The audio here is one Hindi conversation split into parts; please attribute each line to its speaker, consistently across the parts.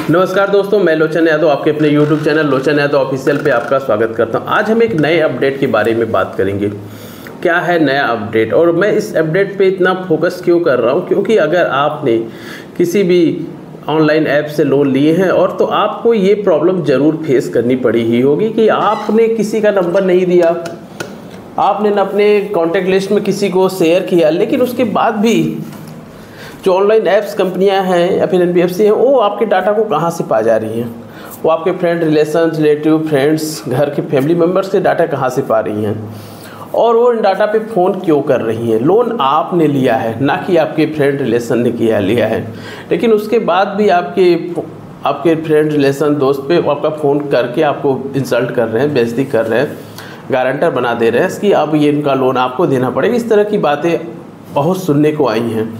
Speaker 1: नमस्कार दोस्तों, मैं लोचन यादव आपके अपने YouTube चैनल लोचन यादव ऑफिशियल पे आपका स्वागत करता हूं। आज हम एक नए अपडेट के बारे में बात करेंगे। क्या है नया अपडेट और मैं इस अपडेट पे इतना फोकस क्यों कर रहा हूं? क्योंकि अगर आपने किसी भी ऑनलाइन ऐप से लोन लिए हैं और तो आपको ये प्रॉब्लम ज़रूर फेस करनी पड़ी ही होगी कि आपने किसी का नंबर नहीं दिया, आपने न अपने कॉन्टैक्ट लिस्ट में किसी को शेयर किया, लेकिन उसके बाद भी जो ऑनलाइन ऐप्स कंपनियां हैं या फिर एनबीएफसी हैं वो आपके डाटा को कहां से पा जा रही हैं। वो आपके फ्रेंड रिलेटिव फ्रेंड्स, घर के फैमिली मेम्बर्स के डाटा कहां से पा रही हैं और वो इन डाटा पे फ़ोन क्यों कर रही हैं। लोन आपने लिया है, ना कि आपके फ्रेंड रिलेशन ने लिया है, लेकिन उसके बाद भी आपके फ्रेंड रिलेशन दोस्त पे आपका फ़ोन करके आपको इंसल्ट कर रहे हैं, बेइज्जती कर रहे हैं, गारंटर बना दे रहे हैं कि अब ये इनका लोन आपको देना पड़ेगा। इस तरह की बातें बहुत सुनने को आई हैं।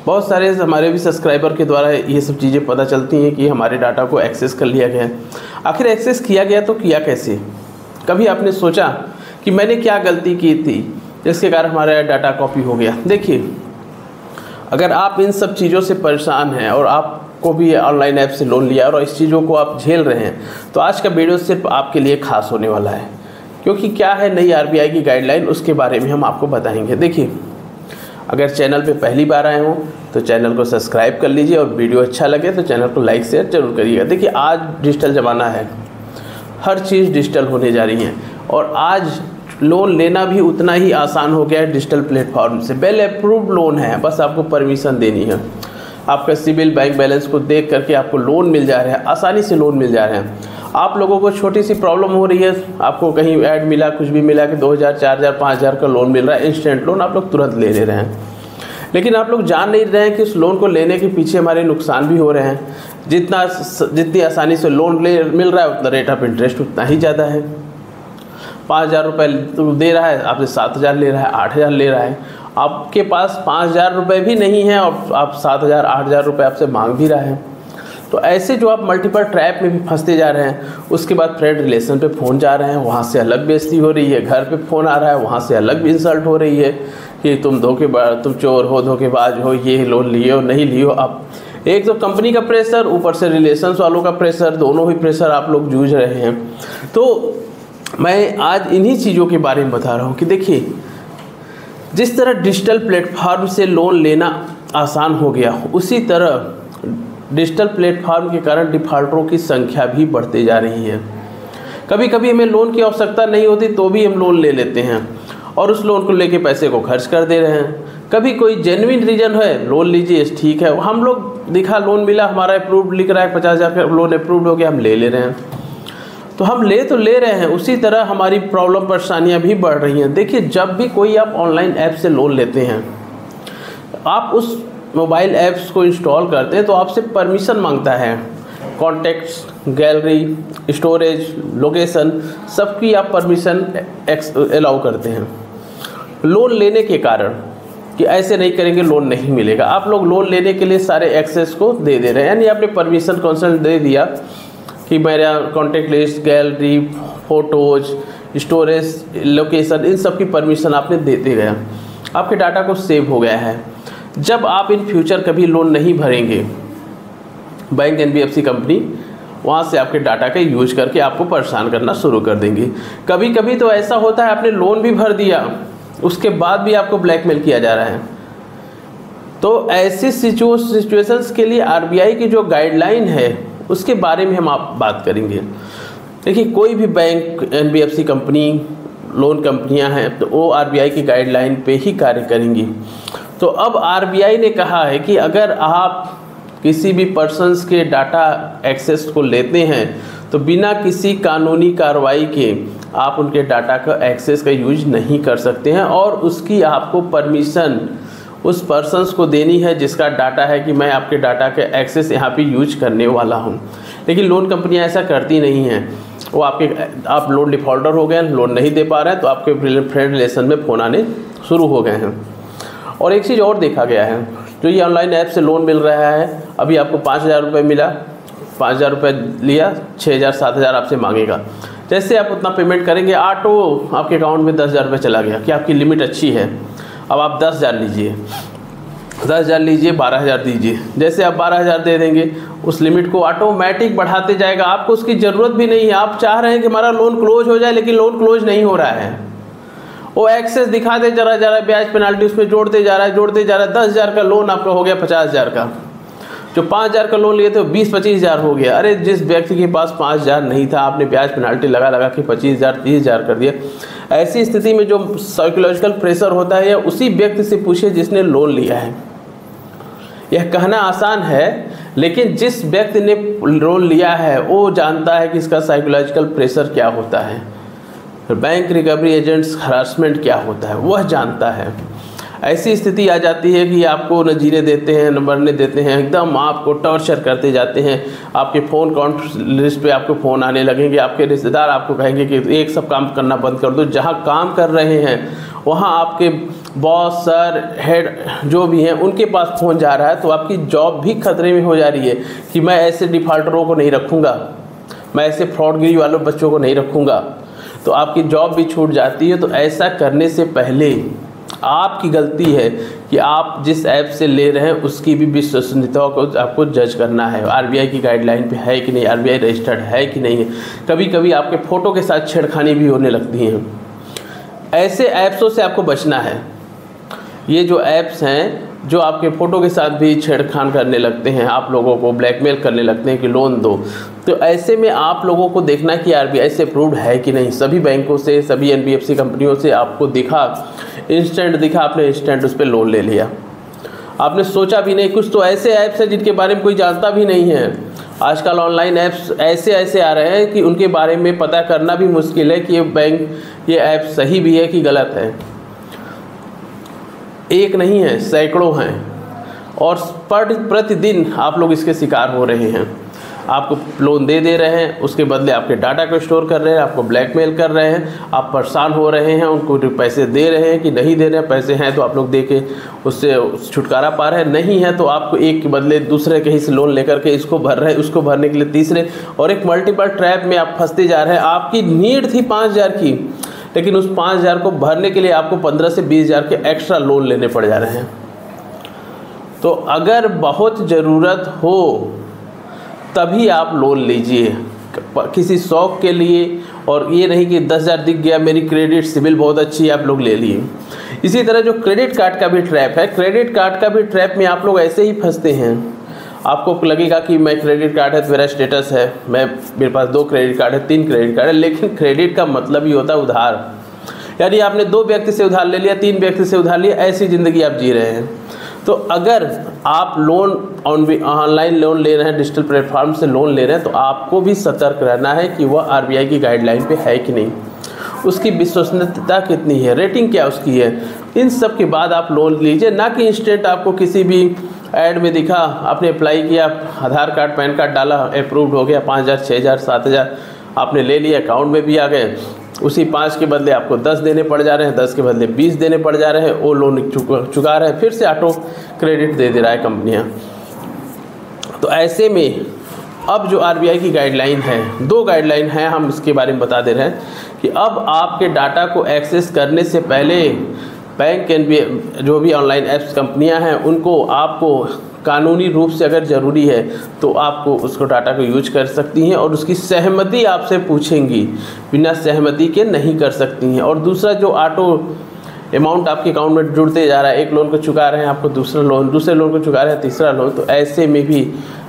Speaker 1: बहुत सारे हमारे भी सब्सक्राइबर के द्वारा ये सब चीज़ें पता चलती हैं कि हमारे डाटा को एक्सेस कर लिया गया है। आखिर एक्सेस किया गया तो किया कैसे? कभी आपने सोचा कि मैंने क्या गलती की थी जिसके कारण हमारा डाटा कॉपी हो गया? देखिए, अगर आप इन सब चीज़ों से परेशान हैं और आपको भी ऑनलाइन ऐप से लोन लिया और इस चीज़ों को आप झेल रहे हैं, तो आज का वीडियो सिर्फ आपके लिए खास होने वाला है। क्योंकि क्या है नई आरबीआई की गाइडलाइन, उसके बारे में हम आपको बताएंगे। देखिए, अगर चैनल पे पहली बार आए हों तो चैनल को सब्सक्राइब कर लीजिए और वीडियो अच्छा लगे तो चैनल को लाइक शेयर जरूर करिएगा। देखिए, आज डिजिटल ज़माना है, हर चीज़ डिजिटल होने जा रही है और आज लोन लेना भी उतना ही आसान हो गया है डिजिटल प्लेटफॉर्म से। वेल अप्रूव्ड लोन है, बस आपको परमिशन देनी है। आपका सिबिल बैंक बैलेंस को देख करके आपको लोन मिल जा रहा है, आसानी से लोन मिल जा रहे हैं। आप लोगों को छोटी सी प्रॉब्लम हो रही है, आपको कहीं ऐड मिला, कुछ भी मिला कि 2000, 4000, 5000 का लोन मिल रहा है, इंस्टेंट लोन, आप लोग तुरंत ले रहे हैं। लेकिन आप लोग जान नहीं रहे हैं कि उस लोन को लेने के पीछे हमारे नुकसान भी हो रहे हैं। जितनी आसानी से लोन मिल रहा है उतना रेट ऑफ इंटरेस्ट उतना ही ज़्यादा है। 5000 रुपये दे रहा है, आपसे 7000 ले रहा है, 8000 ले रहा है। आपके पास 5000 रुपये भी नहीं है और आप 7000, 8000 रुपये आपसे मांग भी रहा है। तो ऐसे जो आप मल्टीपल ट्रैप में भी फंसते जा रहे हैं। उसके बाद फ्रेंड रिलेशन पे फ़ोन जा रहे हैं, वहाँ से अलग बेइज्जती हो रही है। घर पे फ़ोन आ रहा है, वहाँ से अलग भी इंसल्ट हो रही है कि तुम तुम चोर हो, धोखेबाज हो, ये लोन लिए हो, नहीं लिए हो। अब एक तो कंपनी का प्रेशर, ऊपर से रिलेशंस वालों का प्रेशर, दोनों ही प्रेशर आप लोग जूझ रहे हैं। तो मैं आज इन्हीं चीज़ों के बारे में बता रहा हूँ कि देखिए, जिस तरह डिजिटल प्लेटफॉर्म से लोन लेना आसान हो गया, उसी तरह डिजिटल प्लेटफॉर्म के कारण डिफ़ॉल्टरों की संख्या भी बढ़ती जा रही है। कभी कभी हमें लोन की आवश्यकता नहीं होती तो भी हम लोन ले लेते हैं और उस लोन को लेके पैसे को खर्च कर दे रहे हैं। कभी कोई जेन्युइन रीज़न है, लोन लीजिए, ठीक है, हम लोग दिखा लोन मिला, हमारा अप्रूव्ड लिख रहा है, 50,000 का लोन अप्रूव्ड हो गया, हम ले रहे हैं। तो हम ले रहे हैं, उसी तरह हमारी प्रॉब्लम परेशानियाँ भी बढ़ रही हैं। देखिए, जब भी कोई आप ऑनलाइन ऐप से लोन लेते हैं, आप उस मोबाइल ऐप्स को इंस्टॉल करते हैं तो आपसे परमिशन मांगता है। कॉन्टैक्ट्स, गैलरी, स्टोरेज, लोकेशन, सबकी आप परमिशन अलाउ करते हैं। लोन लेने के कारण कि ऐसे नहीं करेंगे लोन नहीं मिलेगा, आप लोग लोन लेने के लिए सारे एक्सेस को दे रहे हैं। यानी आपने परमिशन कंसेंट दे दिया कि मेरा contact list, gallery, photos, storage, location, इन सब की परमिशन आपने देते गया, आपके डाटा को सेव हो गया है। जब आप इन फ्यूचर कभी लोन नहीं भरेंगे, बैंक, एनबीएफसी कंपनी वहाँ से आपके डाटा का यूज करके आपको परेशान करना शुरू कर देंगे। कभी कभी तो ऐसा होता है आपने लोन भी भर दिया, उसके बाद भी आपको ब्लैकमेल किया जा रहा है। तो ऐसी सिचुएशंस के लिए आरबीआई की जो गाइडलाइन है उसके बारे में हम आप बात करेंगे। देखिए, कोई भी बैंक, एनबीएफसी कंपनी, लोन कंपनियां हैं तो वो आरबीआई की गाइडलाइन पे ही कार्य करेंगी। तो अब आरबीआई ने कहा है कि अगर आप किसी भी पर्सन्स के डाटा एक्सेस को लेते हैं तो बिना किसी कानूनी कार्रवाई के आप उनके डाटा का एक्सेस का यूज नहीं कर सकते हैं और उसकी आपको परमिशन उस पर्सन्स को देनी है जिसका डाटा है कि मैं आपके डाटा के एक्सेस यहाँ पे यूज करने वाला हूँ। लेकिन लोन कंपनियाँ ऐसा करती नहीं हैं। वो आप लोन डिफ़ॉल्टर हो गए, लोन नहीं दे पा रहे हैं तो आपके फ्रेंड रिलेशन में फ़ोन आने शुरू हो गए हैं। और एक चीज़ और देखा गया है, जो ये ऑनलाइन ऐप से लोन मिल रहा है, अभी आपको 5000 रुपये मिला, 5000 रुपये लिया, 6000, 7000 आपसे मांगेगा। जैसे आप उतना पेमेंट करेंगे, ऑटो आपके अकाउंट में 10,000 रुपये चला गया कि आपकी लिमिट अच्छी है, अब आप 10,000 लीजिए। 10,000 लीजिए, 12,000 दीजिए। जैसे आप 12,000 दे देंगे, उस लिमिट को ऑटोमेटिक बढ़ाते जाएगा। आपको उसकी ज़रूरत भी नहीं है। आप चाह रहे हैं कि हमारा लोन क्लोज हो जाए, लेकिन लोन क्लोज नहीं हो रहा है। वो एक्सेस दिखाते जा रहा है, ब्याज पेनाल्टी उसमें जोड़ते जा रहा है। 10,000 का लोन आपका हो गया 50,000 का। जो 5,000 का लोन लिए थे 20-25,000 हो गया। अरे जिस व्यक्ति के पास 5,000 नहीं था, आपने ब्याज पेनाल्टी लगा के 25,000 30,000 कर दिया। ऐसी स्थिति में जो साइकोलॉजिकल प्रेशर होता है, या उसी व्यक्ति से पूछिए जिसने लोन लिया है। यह कहना आसान है, लेकिन जिस व्यक्ति ने लोन लिया है वो जानता है कि इसका साइकोलॉजिकल प्रेशर क्या होता है, बैंक रिकवरी एजेंट्स हरासमेंट क्या होता है, वह जानता है। ऐसी स्थिति आ जाती है कि आपको न जीने देते हैं, न मरने देते हैं, एकदम आपको टॉर्चर करते जाते हैं। आपके फ़ोन काउंट लिस्ट पे आपको फ़ोन आने लगेंगे। आपके रिश्तेदार आपको कहेंगे कि एक सब काम करना बंद कर दो। जहाँ काम कर रहे हैं वहाँ आपके बॉस, सर, हेड जो भी हैं उनके पास फ़ोन जा रहा है, तो आपकी जॉब भी खतरे में हो जा रही है कि मैं ऐसे डिफ़ॉल्टरों को नहीं रखूँगा, मैं ऐसे फ्रॉडगिरी वालों बच्चों को नहीं रखूँगा, तो आपकी जॉब भी छूट जाती है। तो ऐसा करने से पहले आपकी गलती है कि आप जिस ऐप से ले रहे हैं उसकी भी विश्वसनीयता को आपको जज करना है। आरबीआई की गाइडलाइन पे है कि नहीं, आरबीआई रजिस्टर्ड है कि नहीं है। कभी कभी आपके फ़ोटो के साथ छेड़खानी भी होने लगती हैं। ऐसे ऐप्सों से आपको बचना है। ये जो ऐप्स हैं जो आपके फ़ोटो के साथ भी छेड़खान करने लगते हैं, आप लोगों को ब्लैकमेल करने लगते हैं कि लोन दो, तो ऐसे में आप लोगों को देखना कि आरबीआई से अप्रूव्ड है कि नहीं। सभी बैंकों से, सभी एनबीएफसी कंपनियों से आपको दिखा, इंस्टेंट दिखा, आपने इंस्टेंट उस पर लोन ले लिया। आपने सोचा भी नहीं। कुछ तो ऐसे ऐप्स हैं जिनके बारे में कोई जानता भी नहीं है। आजकल ऑनलाइन ऐप्स ऐसे आ रहे हैं कि उनके बारे में पता करना भी मुश्किल है कि ये ऐप सही भी है कि गलत है। एक नहीं है, सैकड़ों हैं, और प्रतिदिन आप लोग इसके शिकार हो रहे हैं। आपको लोन दे रहे हैं, उसके बदले आपके डाटा को स्टोर कर रहे हैं, आपको ब्लैकमेल कर रहे हैं, आप परेशान हो रहे हैं। उनको पैसे दे रहे हैं कि नहीं दे रहे हैं, पैसे हैं तो आप लोग दे के उससे छुटकारा पा रहे हैं, नहीं है तो आपको एक के बदले दूसरे कहीं से लोन लेकर के इसको भर रहे हैं, उसको भरने के लिए तीसरे, और एक मल्टीपल ट्रैप में आप फंसते जा रहे हैं। आपकी नीड थी 5,000 की, लेकिन उस 5,000 को भरने के लिए आपको 15 से 20,000 के एक्स्ट्रा लोन लेने पड़ जा रहे हैं। तो अगर बहुत ज़रूरत हो तभी आप लोन लीजिए, किसी शौक़ के लिए, और ये नहीं कि 10,000 दिख गया, मेरी क्रेडिट सिबिल बहुत अच्छी है, आप लोग ले लिए। इसी तरह जो क्रेडिट कार्ड का भी ट्रैप है, क्रेडिट कार्ड का भी ट्रैप में आप लोग ऐसे ही फंसते हैं। आपको लगेगा कि मैं क्रेडिट कार्ड है तो मेरा स्टेटस है, मेरे पास 2 क्रेडिट कार्ड है, 3 क्रेडिट कार्ड है, लेकिन क्रेडिट का मतलब ही होता है उधार। यानी आपने 2 व्यक्ति से उधार ले लिया, 3 व्यक्ति से उधार लिया, ऐसी ज़िंदगी आप जी रहे हैं। तो अगर आप लोन ऑनलाइन लोन ले रहे हैं, डिजिटल प्लेटफॉर्म से लोन ले रहे हैं, तो आपको भी सतर्क रहना है कि वह आरबीआई की गाइडलाइन पे है कि नहीं, उसकी विश्वसनीयता कितनी है, रेटिंग क्या उसकी है। इन सब के बाद आप लोन लीजिए, ना कि इंस्टेंट आपको किसी भी ऐड में दिखा, आपने अप्लाई किया, आधार कार्ड पैन कार्ड डाला, अप्रूव्ड हो गया, 5,000 6,000 7,000 आपने ले लिया, अकाउंट में भी आ गए। उसी 5 के बदले आपको 10 देने पड़ जा रहे हैं, 10 के बदले 20 देने पड़ जा रहे हैं, वो लोन चुका रहे हैं, फिर से ऑटो क्रेडिट दे रहा है कंपनियां। तो ऐसे में अब जो आरबीआई की गाइडलाइन है, 2 गाइडलाइन हैं, हम इसके बारे में बता दे रहे हैं कि अब आपके डाटा को एक्सेस करने से पहले बैंक जो भी ऑनलाइन ऐप्स कंपनियां हैं उनको आपको कानूनी रूप से अगर ज़रूरी है तो आपको उसको डाटा को यूज कर सकती हैं, और उसकी सहमति आपसे पूछेंगी, बिना सहमति के नहीं कर सकती हैं। और दूसरा जो ऑटो अमाउंट आपके अकाउंट में जुड़ते जा रहा है, एक लोन को चुका रहे हैं आपको दूसरे लोन को चुका रहे हैं तीसरा लोन, तो ऐसे में भी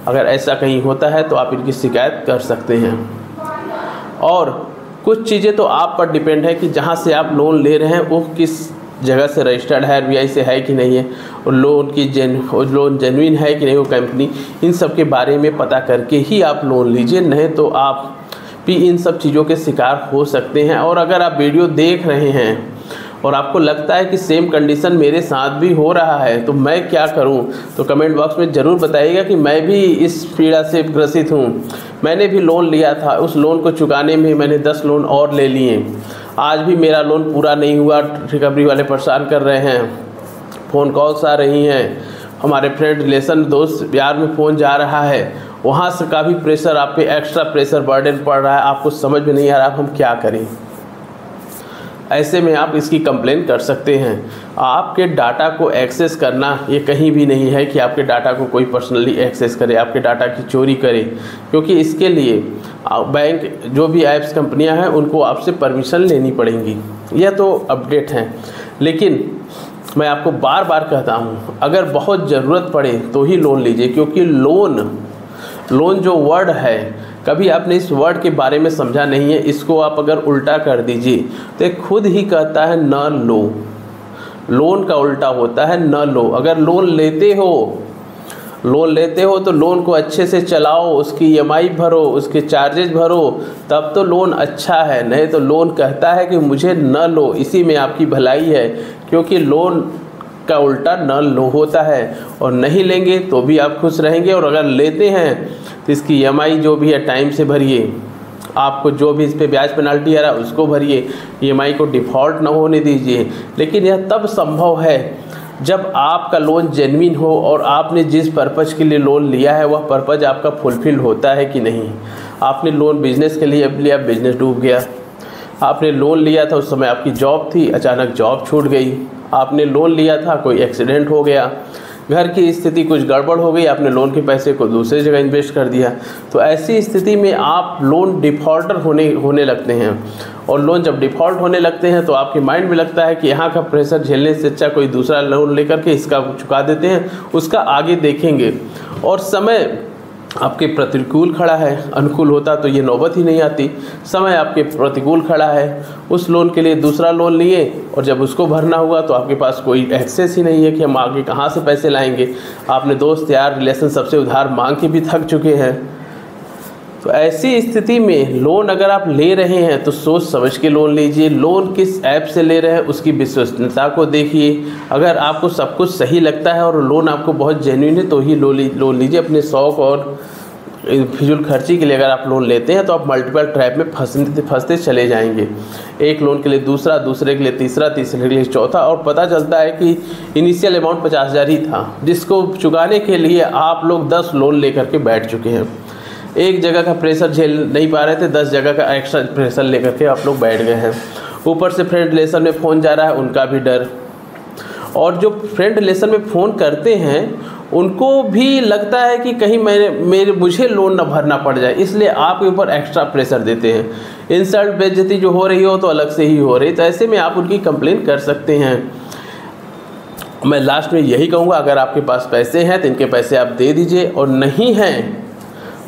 Speaker 1: अगर ऐसा कहीं होता है तो आप इनकी शिकायत कर सकते हैं। और कुछ चीज़ें तो आप पर डिपेंड है कि जहाँ से आप लोन ले रहे हैं वो किस जगह से रजिस्टर्ड है, आरबीआई से है कि नहीं है, और लोन जेन्युइन है कि नहीं वो कंपनी, इन सब के बारे में पता करके ही आप लोन लीजिए, नहीं तो आप भी इन सब चीज़ों के शिकार हो सकते हैं। और अगर आप वीडियो देख रहे हैं और आपको लगता है कि सेम कंडीशन मेरे साथ भी हो रहा है तो मैं क्या करूं, तो कमेंट बॉक्स में ज़रूर बताइएगा कि मैं भी इस पीड़ा से ग्रसित हूं। मैंने भी लोन लिया था, उस लोन को चुकाने में मैंने 10 लोन और ले लिए, आज भी मेरा लोन पूरा नहीं हुआ, रिकवरी वाले परेशान कर रहे हैं, फ़ोन कॉल्स आ रही हैं, हमारे फ्रेंड रिलेशन दोस्त यार में फ़ोन जा रहा है, वहाँ से काफ़ी प्रेशर आप पे, एक्स्ट्रा प्रेशर बर्डन पड़ रहा है, आपको समझ में नहीं आ रहा हम क्या करें। ऐसे में आप इसकी कंप्लेन कर सकते हैं। आपके डाटा को एक्सेस करना ये कहीं भी नहीं है कि आपके डाटा को कोई पर्सनली एक्सेस करे, आपके डाटा की चोरी करे, क्योंकि इसके लिए बैंक जो भी ऐप्स कंपनियां हैं उनको आपसे परमिशन लेनी पड़ेगी। यह तो अपडेट है, लेकिन मैं आपको बार बार कहता हूँ, अगर बहुत ज़रूरत पड़े तो ही लोन लीजिए, क्योंकि लोन जो वर्ड है, कभी आपने इस वर्ड के बारे में समझा नहीं है। इसको आप अगर उल्टा कर दीजिए तो ये खुद ही कहता है न लो। लोन का उल्टा होता है न लो। अगर लोन लेते हो तो लोन को अच्छे से चलाओ, उसकी EMI भरो, उसके चार्जेस भरो, तब तो लोन अच्छा है। नहीं तो लोन कहता है कि मुझे न लो। इसी में आपकी भलाई है, क्योंकि लोन का उल्टा न लो होता है। और नहीं लेंगे तो भी आप खुश रहेंगे, और अगर लेते हैं तो इसकी EMI जो भी है टाइम से भरिए। आपको जो भी इस पे ब्याज पेनाल्टी आ रहा है उसको भरिए, EMI को डिफ़ॉल्ट ना होने दीजिए। लेकिन यह तब संभव है जब आपका लोन जेन्युइन हो और आपने जिस पर्पज़ के लिए लोन लिया है वह पर्पज़ आपका फुलफिल होता है कि नहीं। आपने लोन बिज़नेस के लिए लिया, बिज़नेस डूब गया। आपने लोन लिया था, उस समय आपकी जॉब थी, अचानक जॉब छूट गई। आपने लोन लिया था, कोई एक्सीडेंट हो गया, घर की स्थिति कुछ गड़बड़ हो गई, आपने लोन के पैसे को दूसरी जगह इन्वेस्ट कर दिया। तो ऐसी स्थिति में आप लोन डिफ़ॉल्टर होने लगते हैं। और लोन जब डिफ़ॉल्ट होने लगते हैं तो आपके माइंड में लगता है कि यहाँ का प्रेशर झेलने से अच्छा कोई दूसरा लोन लेकर के इसका चुका देते हैं, उसका आगे देखेंगे। और समय आपके प्रतिकूल खड़ा है, अनुकूल होता तो ये नौबत ही नहीं आती। समय आपके प्रतिकूल खड़ा है, उस लोन के लिए दूसरा लोन लिए और जब उसको भरना हुआ तो आपके पास कोई एक्सेस ही नहीं है कि हम आगे कहाँ से पैसे लाएंगे। आपने दोस्त यार रिलेशन सबसे उधार मांग के भी थक चुके हैं। तो ऐसी स्थिति में लोन अगर आप ले रहे हैं तो सोच समझ के लोन लीजिए। लोन किस ऐप से ले रहे हैं उसकी विश्वसनीयता को देखिए। अगर आपको सब कुछ सही लगता है और लोन आपको बहुत जेन्युइन है तो ही लोन लीजिए। अपने शौक़ और फिजूल खर्ची के लिए अगर आप लोन लेते हैं तो आप मल्टीपल ट्रैप में फंसते चले जाएंगे। एक लोन के लिए दूसरा, दूसरे के लिए तीसरा, तीसरे के लिए चौथा, और पता चलता है कि इनिशियल अमाउंट 50,000 ही था, जिसको चुकाने के लिए आप लोग 10 लोन लेकर के बैठ चुके हैं। एक जगह का प्रेशर झेल नहीं पा रहे थे, 10 जगह का एक्स्ट्रा प्रेशर लेकर के आप लोग बैठ गए हैं। ऊपर से फ्रेंड रिलेशन में फ़ोन जा रहा है, उनका भी डर। और जो फ्रेंड रिलेशन में फ़ोन करते हैं उनको भी लगता है कि कहीं मुझे लोन ना भरना पड़ जाए, इसलिए आपके ऊपर एक्स्ट्रा प्रेशर देते हैं। इंसल्ट बेइज्जती जो हो रही हो तो अलग से ही हो रही, तो ऐसे में आप उनकी कंप्लेन कर सकते हैं। मैं लास्ट में यही कहूँगा, अगर आपके पास पैसे हैं तो इनके पैसे आप दे दीजिए, और नहीं हैं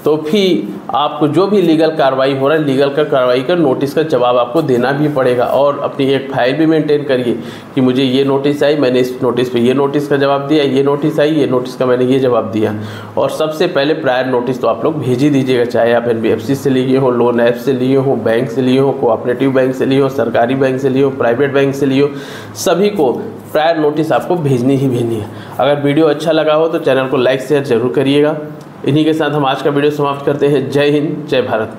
Speaker 1: तो फिर आपको जो भी लीगल कार्रवाई हो रहा है, लीगल का कार्रवाई का नोटिस का जवाब आपको देना भी पड़ेगा। और अपनी एक फाइल भी मेंटेन करिए कि मुझे ये नोटिस आई, मैंने इस नोटिस पे ये नोटिस का जवाब दिया, ये नोटिस आई, ये नोटिस का मैंने ये जवाब दिया। और सबसे पहले प्रायर नोटिस तो आप लोग भेज ही दीजिएगा, चाहे आप NBFC से लिए हो, लोन ऐप से लिए हो, बैंक से लिए हो, कोऑपरेटिव बैंक से लिए हो, सरकारी बैंक से लिए हो, प्राइवेट बैंक से लिए हो, सभी को प्रायर नोटिस आपको भेजनी ही भेजनी है। अगर वीडियो अच्छा लगा हो तो चैनल को लाइक शेयर ज़रूर करिएगा। इन्हीं के साथ हम आज का वीडियो समाप्त करते हैं। जय हिंद, जय भारत।